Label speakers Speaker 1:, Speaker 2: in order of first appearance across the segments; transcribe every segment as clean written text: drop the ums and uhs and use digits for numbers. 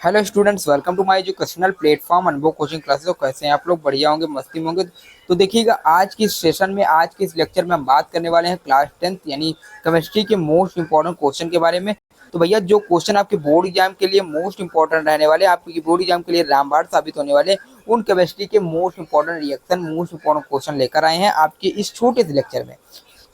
Speaker 1: Hello students, welcome to my educational platform Anubhav coaching classes. तो कैसे हैं आप लोग? बढ़िया होंगे, मस्ती में होंगे। तो देखिएगा, आज की सेशन में, आज के इस लेक्चर में हम बात करने वाले हैं क्लास 10th यानी केमिस्ट्री के मोस्ट इंपॉर्टेंट क्वेश्चन के बारे में। तो भैया, जो क्वेश्चन आपके बोर्ड एग्जाम के लिए मोस्ट इंपॉर्टेंट रहने वाले, आपके बोर्ड एग्जाम के लिए रामबाण साबित होने वाले, उन केमिस्ट्री के most important reaction, most important question लेकर आए हैं आपके इस छोटे से लेक्चर में।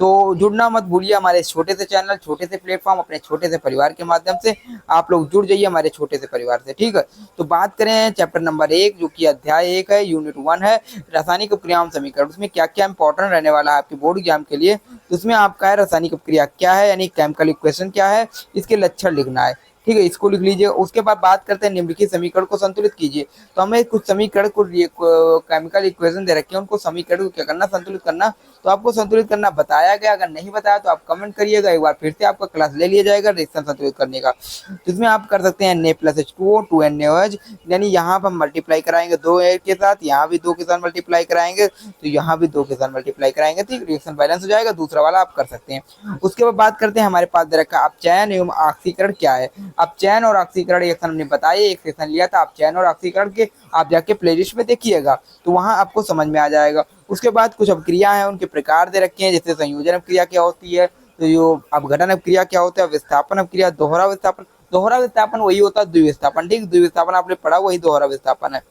Speaker 1: तो जुड़ना मत भूलिए हमारे इस छोटे से चैनल, छोटे से प्लेटफॉर्म, अपने छोटे से परिवार के माध्यम से आप लोग जुड़ जाइए हमारे छोटे से परिवार से, ठीक है। तो बात करें चैप्टर नंबर 1, जो कि अध्याय 1 है, यूनिट 1 है, रासायनिक अपक्रिया समीकरण। उसमें क्या क्या इंपॉर्टेंट रहने वाला है आपके बोर्ड एग्जाम के लिए। तो उसमें आपका है रासायनिक अपक्रिया क्या है, यानी केमिकल इक्वेशन क्या है, इसके लक्षण लिखना है, ठीक है, इसको लिख लीजिए। उसके बाद बात करते हैं निम्नलिखित समीकरण को संतुलित कीजिए। तो हमें कुछ समीकरण को केमिकल इक्वेशन दे रखे हैं, उनको समीकरण को क्या करना, संतुलित करना। तो आपको संतुलित करना बताया गया, अगर नहीं बताया तो आप कमेंट करिएगा, एक बार फिर से आपका क्लास ले लिया जाएगा रिएक्शन संतुलित करने का। तो इसमें आप कर सकते हैं Na+H2O 2NaOH, यानी यहाँ पर हम मल्टीप्लाई कराएंगे 2 के साथ, यहाँ भी 2 के साथ मल्टीप्लाई कराएंगे, तो यहाँ भी 2 के साथ मल्टीप्लाई कराएंगे, ठीक, रिएक्शन बैलेंस हो जाएगा। दूसरा वाला आप कर सकते हैं। उसके बाद बात करते हैं हमारे पास दे रखा अपचयन एवं ऑक्सीकरण क्या है। अपचयन और ऑक्सीकरण रिएक्शन हमने बताया, एक सेशन लिया था अपचयन और ऑक्सीकरण के, आप जाके प्लेलिस्ट में देखिएगा, तो वहां आपको समझ में आ जाएगा। उसके बाद कुछ अपक्रिया है, उनके प्रकार दे रखे हैं, जैसे संयोजन अपक्रिया क्या होती है, तो जो अपघटन अपक्रिया क्या होता है, विस्थापन अपक्रिया, दोहरा विस्थापन। दोहरा विस्थापन वही होता है द्विविस्थापन, ठीक, द्विविस्थापन आपने पढ़ा, वही दोहरा विस्थापन है।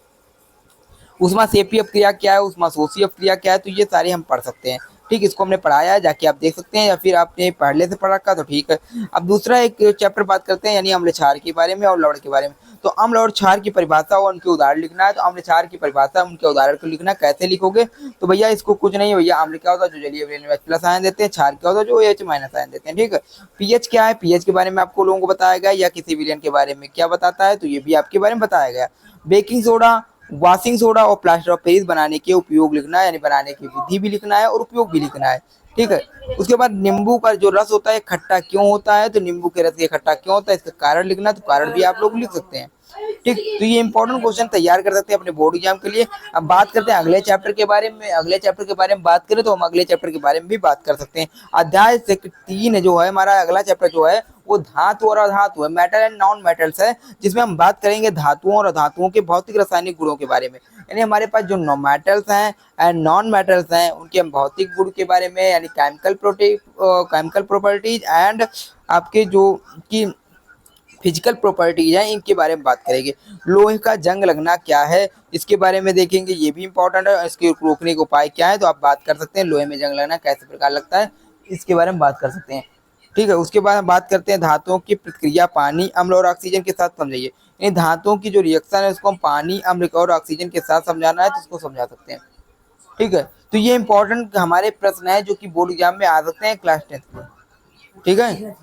Speaker 1: ऊष्माक्षेपी अपक्रिया क्या है, ऊष्माशोषी अपक्रिया क्या है, तो ये सारे हम पढ़ सकते हैं, ठीक, इसको हमने पढ़ाया है, जाके आप देख सकते हैं, या फिर आपने पहले से पढ़ रखा तो ठीक है। अब दूसरा एक चैप्टर बात करते हैं, यानी अम्ल क्षार के बारे में और लवण के बारे में। तो अम्ल और क्षार की परिभाषा और उनके उदाहरण लिखना है। तो अम्ल क्षार की परिभाषा, उनके उदाहरण को लिखना, कैसे लिखोगे? तो भैया इसको कुछ नहीं है भैया, अम्ल क्या होता है, जो जलीय अम्ल प्लस आयन देते हैं, क्षार क्या होता है, जो H माइनस आयन देते हैं, ठीक है। पीएच क्या है, पीएच के बारे में आपको लोगों को बताया गया, या किसी विलयन के बारे में क्या बताता है, तो ये भी आपके बारे में बताया गया। बेकिंग सोडा, वॉशिंग सोडा और प्लास्टर ऑफ पेरिस बनाने के उपयोग लिखना है, यानी बनाने की विधि भी लिखना है और उपयोग भी लिखना है, ठीक है। उसके बाद नींबू का जो रस होता है खट्टा क्यों होता है, तो नींबू के रस के खट्टा क्यों होता है, इसका कारण लिखना, तो कारण भी आप लोग लिख सकते हैं, ठीक। तो ये इंपॉर्टेंट क्वेश्चन तैयार कर सकते हैं अपने बोर्ड एग्जाम के लिए। अब बात करते हैं अगले चैप्टर के बारे में। अगले चैप्टर के बारे में बात करें तो हम अगले चैप्टर के बारे में भी बात कर सकते हैं। अध्याय 3 जो है हमारा अगला चैप्टर जो है, वो धातु और अधातु है, मेटल एंड नॉन मेटल्स है, जिसमें हम बात करेंगे धातुओं और अधातुओं के भौतिक रासायनिक गुणों के बारे में। यानी हमारे पास जो मेटल्स हैं एंड नॉन मेटल्स हैं, उनके हम भौतिक गुण के बारे में, यानी केमिकल प्रॉपर्टीज एंड आपके जो की फिजिकल प्रॉपर्टीज हैं, इनके बारे में बात करेंगे। लोहे का जंग लगना क्या है, इसके बारे में देखेंगे, ये भी इंपॉर्टेंट है। इसके रोकने के उपाय क्या है, तो आप बात कर सकते हैं लोहे में जंग लगना कैसे प्रकार लगता है, इसके बारे में बात कर सकते हैं, ठीक है। उसके बाद हम बात करते हैं धातुओं की प्रतिक्रिया पानी, अम्ल और ऑक्सीजन के साथ समझाइए। इन धातुओं की जो रिएक्शन है उसको हम पानी, अम्ल और ऑक्सीजन के साथ समझाना है, तो उसको समझा सकते हैं, ठीक है। तो ये इंपॉर्टेंट हमारे प्रश्न है जो कि बोर्ड एग्जाम में आ सकते हैं क्लास 10 में, ठीक है।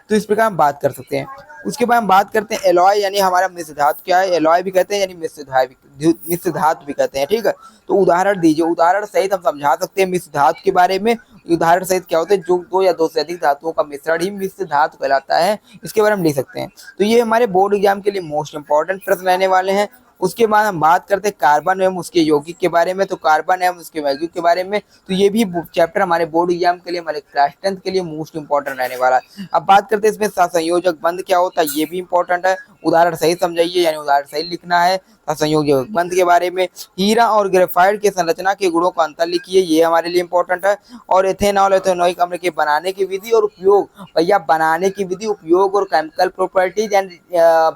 Speaker 1: तो इस प्रकार हम बात कर सकते हैं। उसके बाद हम बात करते हैं एलॉय, यानी हमारा मिश्र धातु क्या है, एलॉय भी कहते हैं, यानी मिश्र धातु भी कहते हैं, ठीक है। तो उदाहरण दीजिए, उदाहरण सहित हम समझा सकते हैं मिश्र धातु के बारे में। उदाहरण सहित क्या होता है, जो 2 या 2 से अधिक धातुओं का मिश्रण ही मिश्र धातु कहलाता है, इसके बारे में लिख सकते हैं। तो ये हमारे बोर्ड एग्जाम के लिए मोस्ट इंपॉर्टेंट प्रश्न रहने वाले हैं। उसके बाद हम बात करते हैं कार्बन एवं उसके यौगिक के बारे में। तो कार्बन एवं उसके यौगिक के बारे में, तो ये भी चैप्टर हमारे बोर्ड एग्जाम के लिए, हमारे क्लास 10th के लिए मोस्ट इंपॉर्टेंट रहने वाला है। अब बात करते हैं इसमें सहसंयोजक बंध क्या होता है, ये भी इंपॉर्टेंट है, उदाहरण सहित समझाइए, यानी उदाहरण सहित लिखना है सहसंयोजक बंध के बारे में। हीरा और ग्रेफाइट के संरचना के गुणों का अंतर लिखिए, ये हमारे लिए इंपॉर्टेंट है। और एथेनॉल एथेनोइक अम्ल के बनाने की विधि और उपयोग, भैया बनाने की विधि, उपयोग और chemical properties and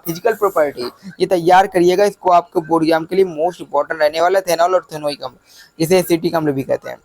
Speaker 1: physical property, ये तैयार करिएगा। इसको आपके बोर्ड एग्जाम के लिए मोस्ट इंपॉर्टेंट रहने वाला है, एथेनॉल और एथेनोइक अम्ल, जिसे एसिटिक अम्ल भी कहते हैं।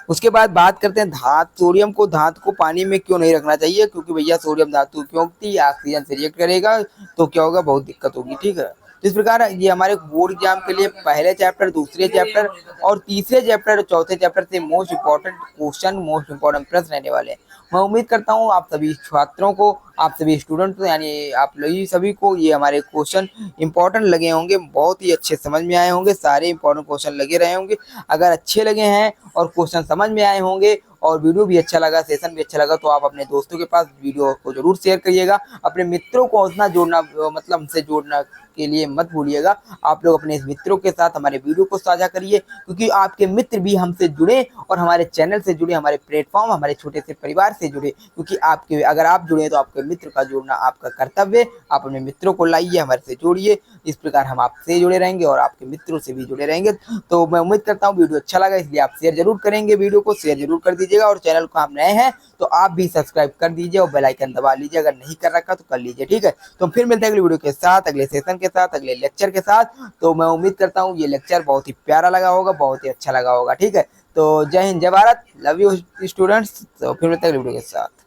Speaker 1: उसके बाद बात करते हैं सोडियम को, धातु को पानी में क्यों नहीं रखना चाहिए, क्योंकि भैया सोडियम धातु क्योंकि ऑक्सीजन से रिएक्ट करेगा, तो क्या होगा, बहुत दिक्कत होगी, ठीक है। तो इस प्रकार ये हमारे बोर्ड एग्जाम के लिए पहले चैप्टर, दूसरे चैप्टर और तीसरे चैप्टर और चौथे चैप्टर से most important question, most important प्रश्न रहने वाले हैं। मैं उम्मीद करता हूँ आप सभी छात्रों को, आप सभी स्टूडेंट को, यानी आप लोग सभी को ये हमारे क्वेश्चन इंपॉर्टेंट लगे होंगे, बहुत ही अच्छे समझ में आए होंगे, सारे इंपॉर्टेंट क्वेश्चन लगे रहे होंगे। अगर अच्छे लगे हैं और क्वेश्चन समझ में आए होंगे और वीडियो भी अच्छा लगा, सेशन भी अच्छा लगा, तो आप अपने दोस्तों के पास वीडियो को जरूर शेयर करिएगा। अपने मित्रों को उतना जोड़ना मतलब हमसे जोड़ना के लिए मत भूलिएगा। आप लोग अपने मित्रों के साथ हमारे वीडियो को साझा करिए, क्योंकि आपके मित्र भी हमसे जुड़े और हमारे चैनल से जुड़े, हमारे प्लेटफॉर्म, हमारे छोटे से परिवार से जुड़े, क्योंकि आपके अगर आप जुड़े तो आपके मित्र का जोड़ना आपका कर्तव्य है। आप अपने मित्रों को लाइए, हमारे से जोड़िए, इस प्रकार हम आपसे जुड़े रहेंगे और आपके मित्रों से भी जुड़े रहेंगे। तो मैं उम्मीद करता हूँ वीडियो अच्छा लगा, इसलिए आप शेयर जरूर करेंगे, वीडियो को शेयर जरूर कर दीजिएगा, और चैनल को आप नए हैं तो आप भी सब्सक्राइब कर दीजिए और बेल आइकन दबा लीजिए, अगर नहीं कर रखा तो कर लीजिए, ठीक है। तो फिर मिलते हैं अगली वीडियो के साथ, अगले सेशन के साथ, अगले लेक्चर के साथ। तो मैं उम्मीद करता हूँ ये लेक्चर बहुत ही प्यारा लगा होगा, बहुत ही अच्छा लगा होगा, ठीक है। तो जय हिंद, जय भारत, लव यू स्टूडेंट्स। तो फिर मिलते हैं अगली वीडियो के साथ।